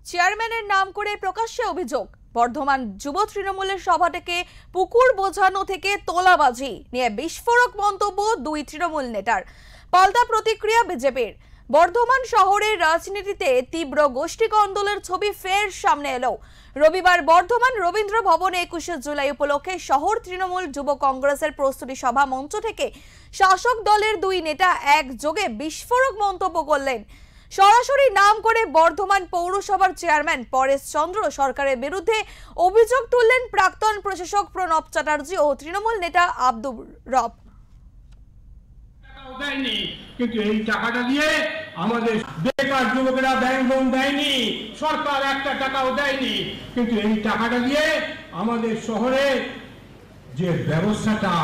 চেয়ারম্যানের নাম করে প্রকাশ্যে অভিযোগ। বর্ধমান যুব তৃণমূলের সভা থেকে পুকুর বোঝানো থেকে তোলাবাজি নিয়ে বিস্ফোরক মন্তব্য দুই তৃণমূল নেতার। পাল্টা প্রতিক্রিয়া বিজেপির। বর্ধমান শহরের রাজনীতিতে তীব্র গোষ্ঠী কন্দলের ছবি ফের সামনে এলো। রবিবার বর্ধমান রবীন্দ্র ভবনে 21শে জুলাই উপলক্ষে শহর তৃণমূল যুব কংগ্রেসের প্রস্তুতি সভা মঞ্চ থেকে শাসক দলের দুই নেতা একযোগে বিস্ফোরক মন্তব্য করলেন। সরাসরি নাম করে বর্ধমান পৌরসভার চেয়ারম্যান পরেশ চন্দ্র সরকারের বিরুদ্ধে অভিযোগ তুললেন প্রাক্তন প্রশাসক প্রণব চ্যাটার্জি ও তৃণমূল নেতা আব্দুর রব। কিন্তু এই টাকাটা দিয়ে আমাদের বেকার যুবকেরা ব্যাংক লোন দেয়নি, সরকার একটা টাকাও দেয়নি, কিন্তু এই টাকাটা দিয়ে আমাদের শহরে যে ব্যবস্থাটা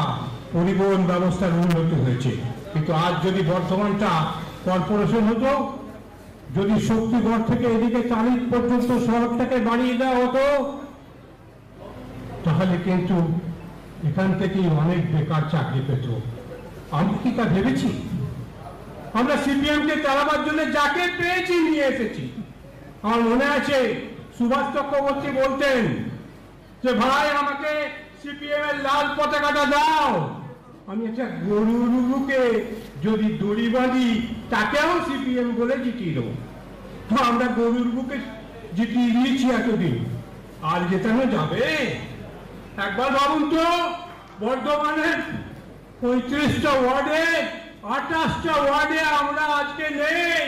পরিবহন ব্যবস্থার উন্নতি হয়েছে। কিন্তু আজ যদি বর্ধমানটা কর্পোরেশন হতো, যদি শক্তিগড় থেকে এদিকে তারিখ পর্যন্ত সড়কটাকে বাড়িয়ে দেওয়া হতো, তাহলে কিন্তু এখান থেকেই অনেক বেকার চাকরি পেত। আমি কি তা ভেবেছি? আমরা সিপিএম কে চালাবার জন্য যাকে পেয়েছি নিয়ে এসেছি। আমার মনে আছে সুভাষ চক্রবর্তী বলতেন যে ভাই আমাকে সিপিএম এর লাল পতাকাটা দাও, আমি একটা গরুকে যদি দড়ি বাঁধি তাকেও সিপিএম বলে জিতিয়ে দেবো। তো আমরা গরুর বুকে জিতিয়ে দিয়েছি এতদিন, আর জেতানো যাবে? একবার ভাবুন তো, বর্ধমানের 35টা ওয়ার্ডে 28টা ওয়ার্ডে আমরা আজকে নেই।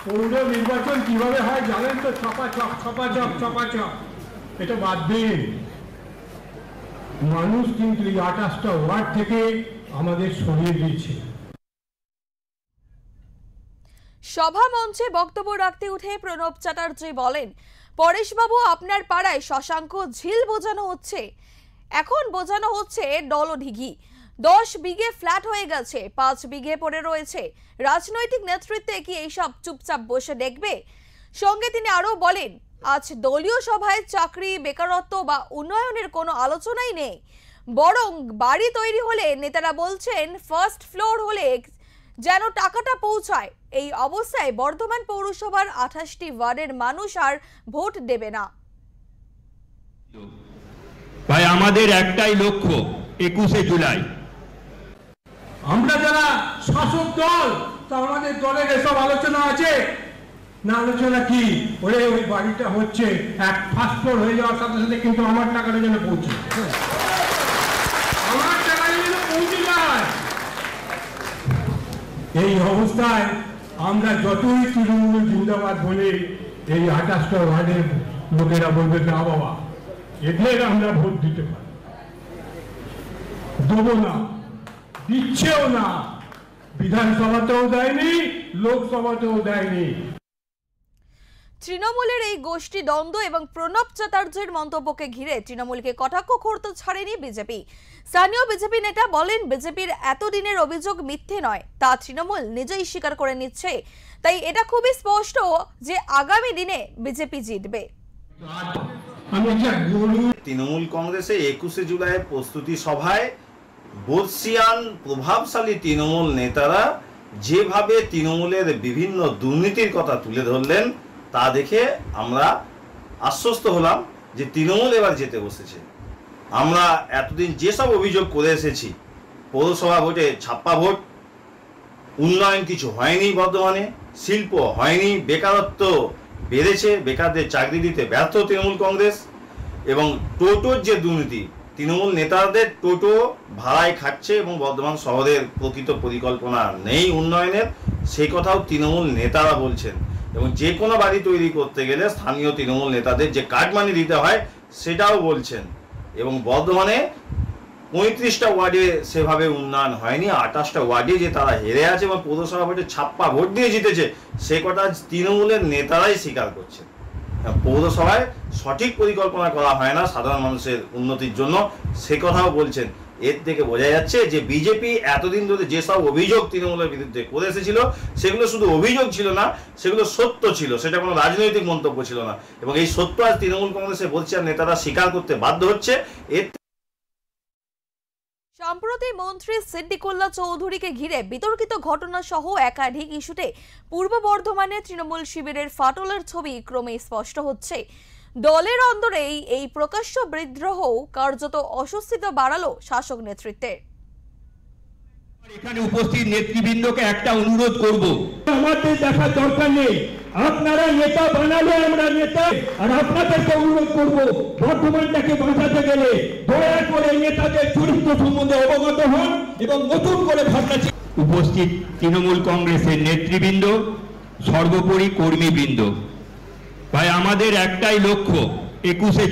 পৌর নির্বাচন কিভাবে হয় জানেন তো? ছপাচপ। এটা বাদ দিন, মানুষ কিন্তু এই 28টা ওয়ার্ড থেকে আমাদের সরিয়ে দিয়েছে। সভা মঞ্চে বক্তব্য রাখতে উঠে প্রণব চ্যাটার্জি বলেন, পরেশবাবু আপনার পাড়ায় শশাঙ্ক ঝিল বোঝানো হচ্ছে, এখন বোঝানো হচ্ছে ডলঢিঘি। 10 বিঘে ফ্ল্যাট হয়ে গেছে, 5 বিঘে পড়ে রয়েছে। রাজনৈতিক নেতৃত্বে কি এইসব চুপচাপ বসে দেখবে? সঙ্গে তিনি আরো বলেন, আজ দলীয় সভায় চাকরি, বেকারত্ব বা উন্নয়নের কোনো আলোচনাই নেই, বরং বাড়ি তৈরি হলে নেতারা বলছেন ফার্স্ট ফ্লোর হলে যেন টাকাটা পৌঁছায়। এই অবস্থায় বর্ধমান পৌরসভার 28টি ওয়ার্ডের মানুষ আর ভোট দেবে না। ভাই আমাদের একটাই লক্ষ্য, 21শে জুলাই আমরা যারা শাসক দল, তা আমাদের দলের এসব আলোচনা আছে না? আলোচনা কি? ওরে ওই বাড়িটা হচ্ছে এক ফার্স্ট ফ্লোর হয়ে যাওয়ার সাথে সাথে কিন্তু আমার টাকাটা যেন পৌঁছে, আমার টাকাটা যেন পৌঁছে যায়। এই অবস্থায় আমরা যতই তৃণমূল জিন্দাবাদ বলে এই 28টা ওয়ার্ডের লোকেরা বলবে না বাবা, এদের আমরা ভোট দিতে পারি, দেবো না, দিচ্ছেও না, বিধানসভাতেও দেয়নি, লোকসভাতেও দেয়নি। তৃণমূলের এই গোষ্ঠী দ্বন্দ্ব এবং প্রণব চ্যাটার্জির মন্তব্যকে ঘিরে তৃণমূলকে কটাক্ষ করতে ছাড়েনি বিজেপি। স্থানীয় বিজেপি নেতা বলেন, বিজেপির এতদিনের অভিযোগ মিথ্যে নয়, তা তৃণমূল নিজেই স্বীকার করে নিচ্ছে। তাই এটা খুবই স্পষ্ট যে আগামী দিনে বিজেপি জিতবে। তৃণমূল কংগ্রেসে 21শে জুলাইয়ের প্রস্তুতি সভায় বর্ষিয়ান প্রভাবশালী তৃণমূল নেতারা যেভাবে তৃণমূলের বিভিন্ন দুর্নীতির কথা তুলে ধরলেন, তা দেখে আমরা আশ্বস্ত হলাম যে তৃণমূল এবার যেতে বসেছে। আমরা এতদিন যেসব অভিযোগ করে এসেছি, পৌরসভা ভোটে ছাপ্পা ভোট, উন্নয়ন কিছু হয়নি বর্ধমানে, শিল্প হয়নি, বেকারত্ব বেড়েছে, বেকারদের চাকরি দিতে ব্যর্থ তৃণমূল কংগ্রেস, এবং টোটোর যে দুর্নীতি, তৃণমূল নেতাদের টোটো ভাড়ায় খাচ্ছে এবং বর্ধমান শহরের প্রকৃত পরিকল্পনা নেই উন্নয়নের, সেই কথাও তৃণমূল নেতারা বলছেন। এবং যে কোনো বাড়ি তৈরি করতে গেলে স্থানীয় তৃণমূল নেতাদের যে কাটমানি দিতে হয় সেটাও বলছেন। এবং বর্ধমানে 35টা ওয়ার্ডে সেভাবে উন্নয়ন হয়নি, 28টা ওয়ার্ডে যে তারা হেরে আছে এবং পৌরসভা ভোটে ছাপ্পা ভোট দিয়ে জিতেছে, সে কথা তৃণমূলের নেতারাই স্বীকার করছেন। পৌরসভায় সঠিক পরিকল্পনা করা হয় না সাধারণ মানুষের উন্নতির জন্য, সে কথাও বলছেন। এর থেকে বোঝা যাচ্ছে যে বিজেপি এতদিন ধরে যেসব অভিযোগ তৃণমূলের বিরুদ্ধে করে এসেছিল, সেগুলো শুধু অভিযোগ ছিল না, সেগুলো সত্য ছিল, সেটা কোনো রাজনৈতিক মন্তব্য ছিল না। এবং এই সত্য আজ তৃণমূল কংগ্রেসের বলছেন নেতারা স্বীকার করতে বাধ্য হচ্ছে। এর সম্প্রতি মন্ত্রী সিদ্দিকুল্লাহ চৌধুরীকে ঘিরে বিতর্কিত ঘটনা সহ একাধিক ইস্যুতে পূর্ব বর্ধমানে তৃণমূল শিবিরের ফাটলের ছবি ক্রমেই স্পষ্ট হচ্ছে। দলের অন্দরেই এই প্রকাশ্য বিদ্রোহ কার্যত অস্বস্তিতে বাড়ালো শাসক নেতৃত্বের। এখানে উপস্থিত নেতৃবৃন্দকে একটা অনুরোধ করব, আমাদের দেখার দরকার নেই, আপনারা নেতা বানালে আমরা নেতা, আর আপনাদেরকে অনুরোধ করব বর্ধমানটাকে বাঁচাতে গেলে দয়া করে নেতাদের চরিত্র সম্বন্ধে অবগত হন এবং নতুন করে ভাবনা। উপস্থিত তৃণমূল কংগ্রেসের নেতৃবৃন্দ, সর্বোপরি কর্মীবৃন্দ, ভাই আমাদের একটাই লক্ষ্য 21শে